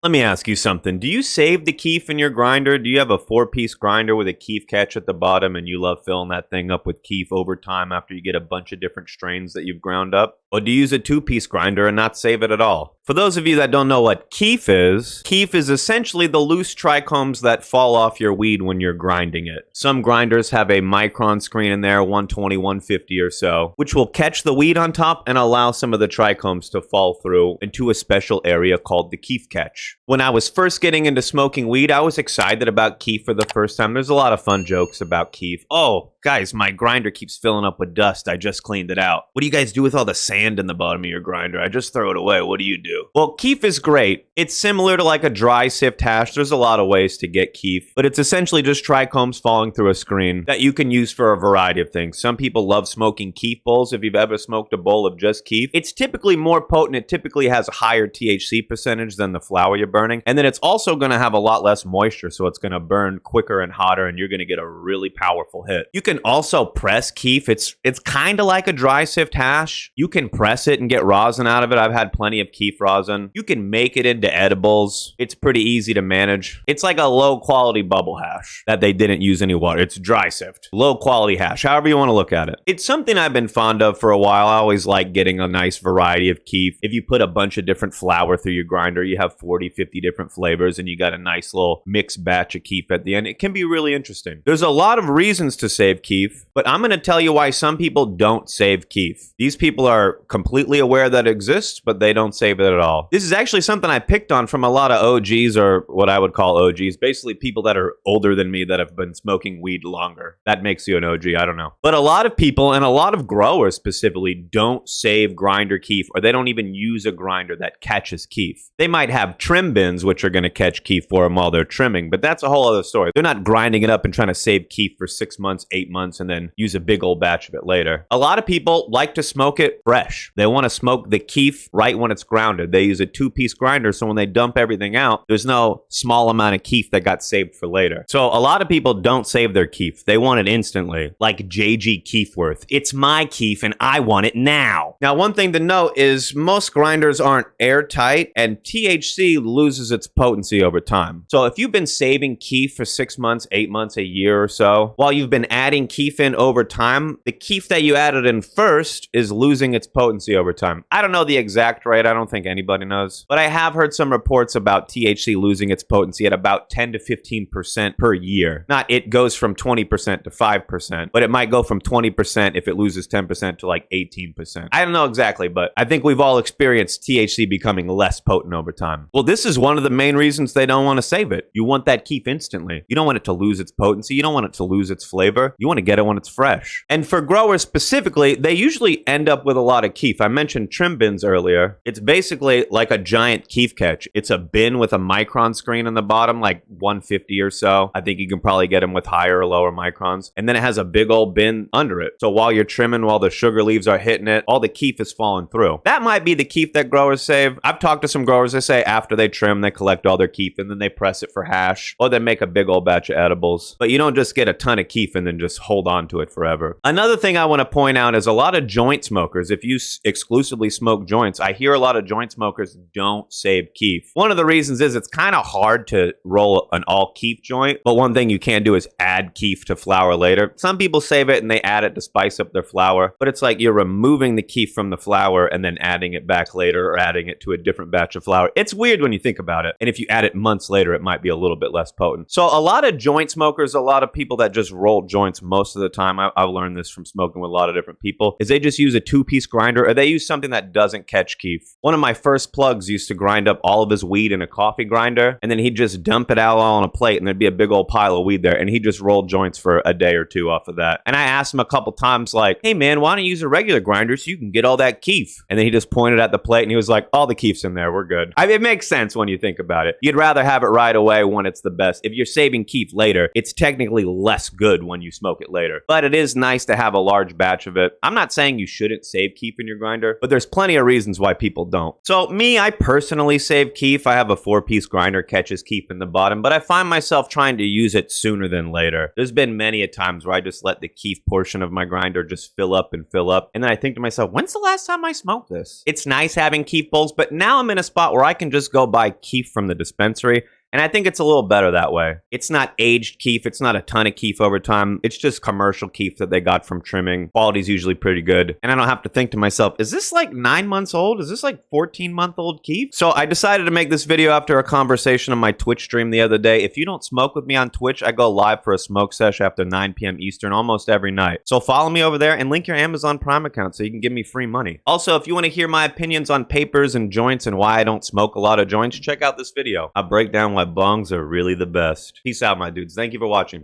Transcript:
Let me ask you something. Do you save the keef in your grinder? Do you have a 4-piece grinder with a keef catch at the bottom and you love filling that thing up with keef over time after you get a bunch of different strains that you've ground up? Or do you use a 2-piece grinder and not save it at all? For those of you that don't know what keef is essentially the loose trichomes that fall off your weed when you're grinding it. Some grinders have a micron screen in there, 120, 150 or so, which will catch the weed on top and allow some of the trichomes to fall through into a special area called the keef catch. When I was first getting into smoking weed, I was excited about keef for the first time. There's a lot of fun jokes about keef. Oh, guys, my grinder keeps filling up with dust. I just cleaned it out. What do you guys do with all the sand in the bottom of your grinder? I just throw it away. What do you do? Well, keef is great. It's similar to like a dry sift hash. There's a lot of ways to get keef, but it's essentially just trichomes falling through a screen that you can use for a variety of things. Some people love smoking keef bowls. If you've ever smoked a bowl of just keef, it's typically more potent. It typically has a higher THC percentage than the flower you're burning. And then it's also going to have a lot less moisture, so it's going to burn quicker and hotter, and you're going to get a really powerful hit. You can also press keef. It's kind of like a dry sift hash. You can press it and get rosin out of it. I've had plenty of keef rosin. You can make it into edibles. It's pretty easy to manage. It's like a low quality bubble hash that they didn't use any water. It's dry sift. Low quality hash, however you want to look at it. It's something I've been fond of for a while. I always like getting a nice variety of keef. If you put a bunch of different flower through your grinder, you have 40, 50 different flavors, and you got a nice little mixed batch of keef at the end. It can be really interesting. There's a lot of reasons to save keef, but I'm going to tell you why some people don't save keef. These people are completely aware that it exists, but they don't save it at all. This is actually something I picked on from a lot of OGs, or what I would call OGs, basically people that are older than me that have been smoking weed longer. That makes you an OG, I don't know. But a lot of people, and a lot of growers specifically, don't save grinder keef, or they don't even use a grinder that catches keef. They might have trim bins, which are going to catch keef for them while they're trimming, but that's a whole other story. They're not grinding it up and trying to save keef for 6 months, 8 months, and then use a big old batch of it later. A lot of people like to smoke it fresh. They want to smoke the keef right when it's grounded. They use a 2-piece grinder, so when they dump everything out, there's no small amount of keef that got saved for later. So a lot of people don't save their keef. They want it instantly, like JG Keefworth. It's my keef and I want it now. Now, one thing to note is most grinders aren't airtight, and THC loses its potency over time. So if you've been saving keef for 6 months, 8 months, a year or so, while you've been adding keef in over time, the keef that you added in first is losing its potency over time. I don't know the exact rate. I don't think anybody knows, but I have heard some reports about THC losing its potency at about 10 to 15% per year. Not it goes from 20% to 5%, but it might go from 20% if it loses 10% to like 18%. I don't know exactly, but I think we've all experienced THC becoming less potent over time. Well, this is one of the main reasons they don't want to save it. You want that keef instantly. You don't want it to lose its potency. You don't want it to lose its flavor. You want to get it when it's fresh. And for growers specifically, they usually end up with a lot of keef. I mentioned trim bins earlier. It's basically like a giant keef catch. It's a bin with a micron screen on the bottom, like 150 or so. I think you can probably get them with higher or lower microns. And then it has a big old bin under it. So while you're trimming, while the sugar leaves are hitting it, all the keef is falling through. That might be the keef that growers save. I've talked to some growers, they say after they trim, they collect all their keef and then they press it for hash, or they make a big old batch of edibles. But you don't just get a ton of keef and then just hold on to it forever. Another thing I want to point out is a lot of joint smokers, if you exclusively smoke joints, I hear a lot of joint smokers don't save keef. One of the reasons is it's kind of hard to roll an all keef joint, but one thing you can do is add keef to flower later. Some people save it and they add it to spice up their flower, but it's like you're removing the keef from the flower and then adding it back later or adding it to a different batch of flower. It's weird when you think about it. And if you add it months later, it might be a little bit less potent. So a lot of joint smokers, a lot of people that just roll joints most of the time, I've learned this from smoking with a lot of different people, is they just use a 2-piece grinder or they use something that doesn't catch keef. One of my first plugs used to grind up all of his weed in a coffee grinder, and then he'd just dump it out all on a plate and there'd be a big old pile of weed there, and he just rolled joints for a day or two off of that. And I asked him a couple times like, hey man, why don't you use a regular grinder so you can get all that keef? And then he just pointed at the plate and he was like, all the keef's in there, we're good. I mean, it makes sense when you think about it. You'd rather have it right away when it's the best. If you're saving keef later, it's technically less good when you smoke smoke it later. But it is nice to have a large batch of it. I'm not saying you shouldn't save Kief in your grinder, but there's plenty of reasons why people don't. So me, I personally save Kief. I have a 4-piece grinder, catches Kief in the bottom, but I find myself trying to use it sooner than later. There's been many a times where I just let the Kief portion of my grinder just fill up, and then I think to myself, when's the last time I smoked this? It's nice having Kief bowls, but now I'm in a spot where I can just go buy Kief from the dispensary. And I think it's a little better that way. It's not aged Kief. It's not a ton of Kief over time. It's just commercial Kief that they got from trimming. Quality's usually pretty good. And I don't have to think to myself, is this like 9 months old? Is this like 14-month-old Kief? So I decided to make this video after a conversation on my Twitch stream the other day. If you don't smoke with me on Twitch, I go live for a smoke sesh after 9 p.m. Eastern almost every night. So follow me over there and link your Amazon Prime account so you can give me free money. Also, if you want to hear my opinions on papers and joints and why I don't smoke a lot of joints, check out this video. I break down why bongs are really the best. Peace out, my dudes. Thank you for watching.